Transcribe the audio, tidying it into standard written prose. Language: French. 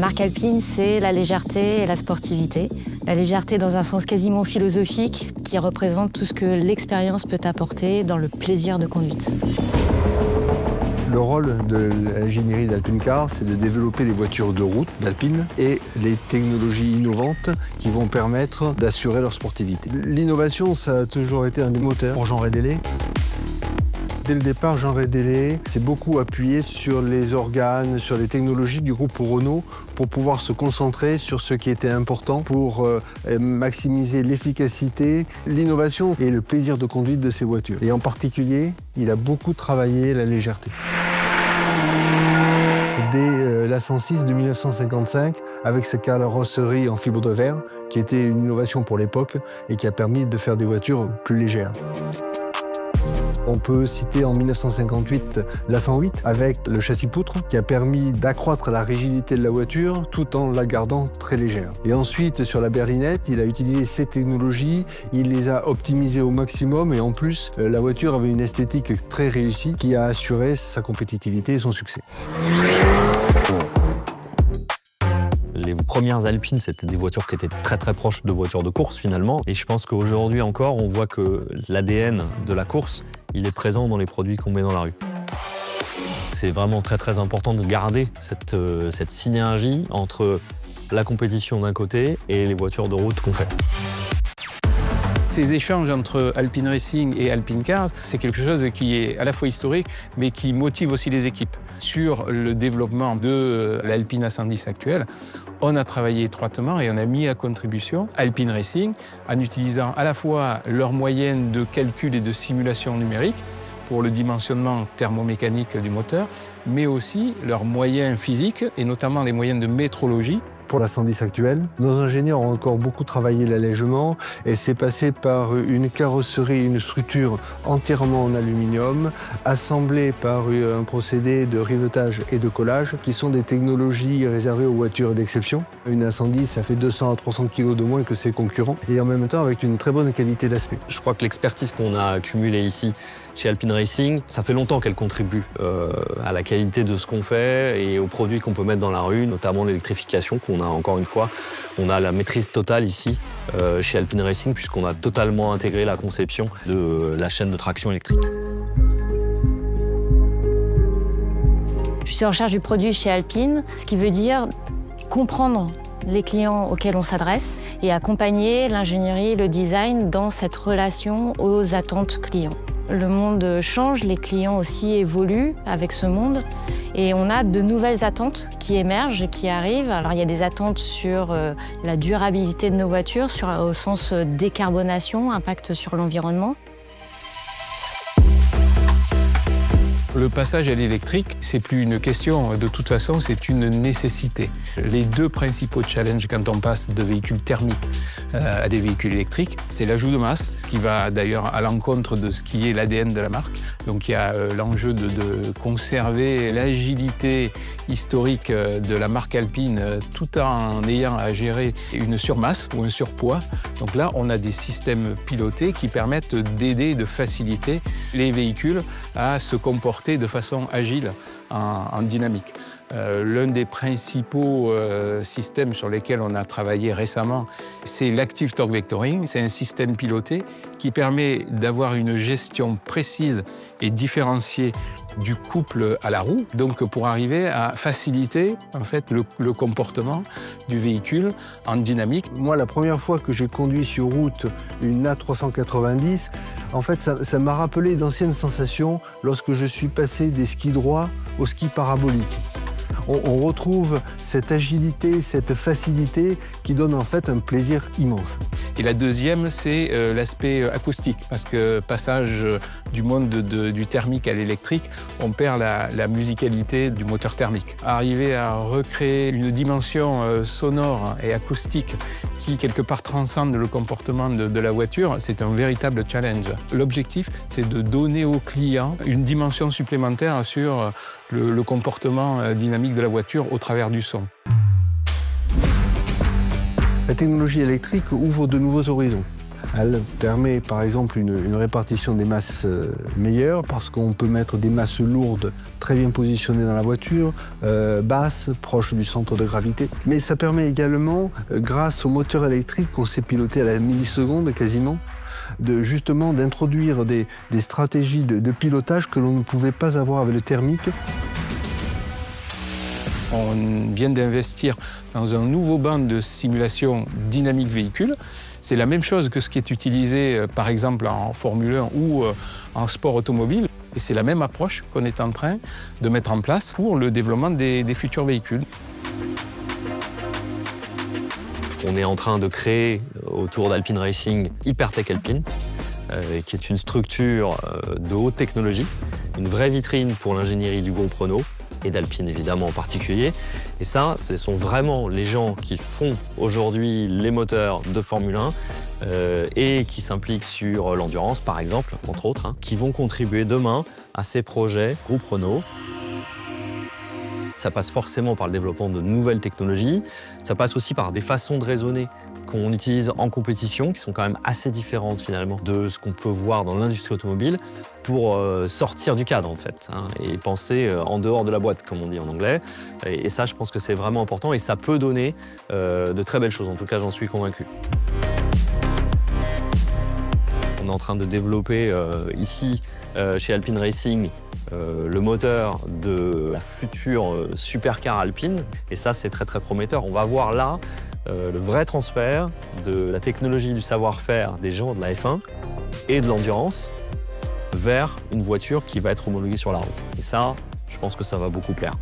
marque Alpine, c'est la légèreté et la sportivité. La légèreté dans un sens quasiment philosophique qui représente tout ce que l'expérience peut apporter dans le plaisir de conduite. Le rôle de l'ingénierie d'Alpine Car, c'est de développer les voitures de route d'Alpine et les technologies innovantes qui vont permettre d'assurer leur sportivité. L'innovation, ça a toujours été un des moteurs pour Jean Rédélé. Dès le départ, Jean Rédélé s'est beaucoup appuyé sur les organes, sur les technologies du groupe Renault pour pouvoir se concentrer sur ce qui était important pour maximiser l'efficacité, l'innovation et le plaisir de conduite de ces voitures. Et en particulier, il a beaucoup travaillé la légèreté. Dès la 106 de 1955, avec sa carrosserie en fibre de verre, qui était une innovation pour l'époque et qui a permis de faire des voitures plus légères. On peut citer en 1958 la 108 avec le châssis poutre qui a permis d'accroître la rigidité de la voiture tout en la gardant très légère. Et ensuite sur la berlinette, il a utilisé ces technologies, il les a optimisées au maximum et en plus la voiture avait une esthétique très réussie qui a assuré sa compétitivité et son succès. Les premières Alpines, c'était des voitures qui étaient très très proches de voitures de course finalement. Et je pense qu'aujourd'hui encore, on voit que l'ADN de la course, il est présent dans les produits qu'on met dans la rue. C'est vraiment très très important de garder cette synergie entre la compétition d'un côté et les voitures de route qu'on fait. Ces échanges entre Alpine Racing et Alpine Cars, c'est quelque chose qui est à la fois historique, mais qui motive aussi les équipes. Sur le développement de l'Alpine A110 actuelle, on a travaillé étroitement et on a mis à contribution Alpine Racing en utilisant à la fois leurs moyens de calcul et de simulation numérique pour le dimensionnement thermomécanique du moteur, mais aussi leurs moyens physiques et notamment les moyens de métrologie. Pour la 110 actuelle, nos ingénieurs ont encore beaucoup travaillé l'allègement et c'est passé par une carrosserie, une structure entièrement en aluminium, assemblée par un procédé de rivetage et de collage qui sont des technologies réservées aux voitures d'exception. Une A110, ça fait 200 à 300 kg de moins que ses concurrents et en même temps avec une très bonne qualité d'aspect. Je crois que l'expertise qu'on a accumulée ici chez Alpine Racing, ça fait longtemps qu'elle contribue à la qualité de ce qu'on fait et aux produits qu'on peut mettre dans la rue, notamment l'électrification qu'on a encore une fois. On a la maîtrise totale ici chez Alpine Racing puisqu'on a totalement intégré la conception de la chaîne de traction électrique. Je suis en charge du produit chez Alpine, ce qui veut dire comprendre les clients auxquels on s'adresse et accompagner l'ingénierie, le design dans cette relation aux attentes clients. Le monde change, les clients aussi évoluent avec ce monde et on a de nouvelles attentes qui émergent, qui arrivent. Alors il y a des attentes sur la durabilité de nos voitures, au sens décarbonation, impact sur l'environnement. Le passage à l'électrique, c'est plus une question, de toute façon, c'est une nécessité. Les deux principaux challenges quand on passe de véhicules thermiques à des véhicules électriques, c'est l'ajout de masse, ce qui va d'ailleurs à l'encontre de ce qui est l'ADN de la marque. Donc il y a l'enjeu de conserver l'agilité historique de la marque Alpine tout en ayant à gérer une surmasse ou un surpoids. Donc là, on a des systèmes pilotés qui permettent d'aider, de faciliter les véhicules à se comporter de façon agile, en dynamique. L'un des principaux systèmes sur lesquels on a travaillé récemment, c'est l'Active Torque Vectoring. C'est un système piloté qui permet d'avoir une gestion précise et différenciée du couple à la roue, donc pour arriver à faciliter en fait, le comportement du véhicule en dynamique. Moi, la première fois que j'ai conduit sur route une A390, en fait, ça m'a rappelé d'anciennes sensations lorsque je suis passé des skis droits aux skis paraboliques. On retrouve cette agilité, cette facilité qui donne en fait un plaisir immense. Et la deuxième, c'est l'aspect acoustique, parce que passage du monde du thermique à l'électrique, on perd la musicalité du moteur thermique. Arriver à recréer une dimension sonore et acoustique qui, quelque part, transcende le comportement de la voiture, c'est un véritable challenge. L'objectif, c'est de donner au client une dimension supplémentaire sur le comportement dynamique de la voiture au travers du son. La technologie électrique ouvre de nouveaux horizons. Elle permet par exemple une répartition des masses meilleure parce qu'on peut mettre des masses lourdes très bien positionnées dans la voiture, basses, proches du centre de gravité. Mais ça permet également, grâce au moteur électrique qu'on sait piloter à la milliseconde quasiment, justement d'introduire des stratégies de pilotage que l'on ne pouvait pas avoir avec le thermique. On vient d'investir dans un nouveau banc de simulation dynamique véhicule. C'est la même chose que ce qui est utilisé par exemple en Formule 1 ou en sport automobile. Et c'est la même approche qu'on est en train de mettre en place pour le développement des futurs véhicules. On est en train de créer autour d'Alpine Racing Hypertech Alpine, qui est une structure de haute technologie, une vraie vitrine pour l'ingénierie du groupe Renault et d'Alpine évidemment en particulier. Et ça, ce sont vraiment les gens qui font aujourd'hui les moteurs de Formule 1 et qui s'impliquent sur l'endurance par exemple, entre autres, qui vont contribuer demain à ces projets groupe Renault. Ça passe forcément par le développement de nouvelles technologies, ça passe aussi par des façons de raisonner qu'on utilise en compétition, qui sont quand même assez différentes finalement de ce qu'on peut voir dans l'industrie automobile, pour sortir du cadre en fait, et penser en dehors de la boîte, comme on dit en anglais. Et ça, je pense que c'est vraiment important et ça peut donner de très belles choses, en tout cas j'en suis convaincu. On est en train de développer ici, chez Alpine Racing, le moteur de la future supercar Alpine. Et ça, c'est très très prometteur. On va voir là le vrai transfert de la technologie, du savoir-faire des gens de la F1 et de l'endurance vers une voiture qui va être homologuée sur la route. Et ça, je pense que ça va beaucoup plaire.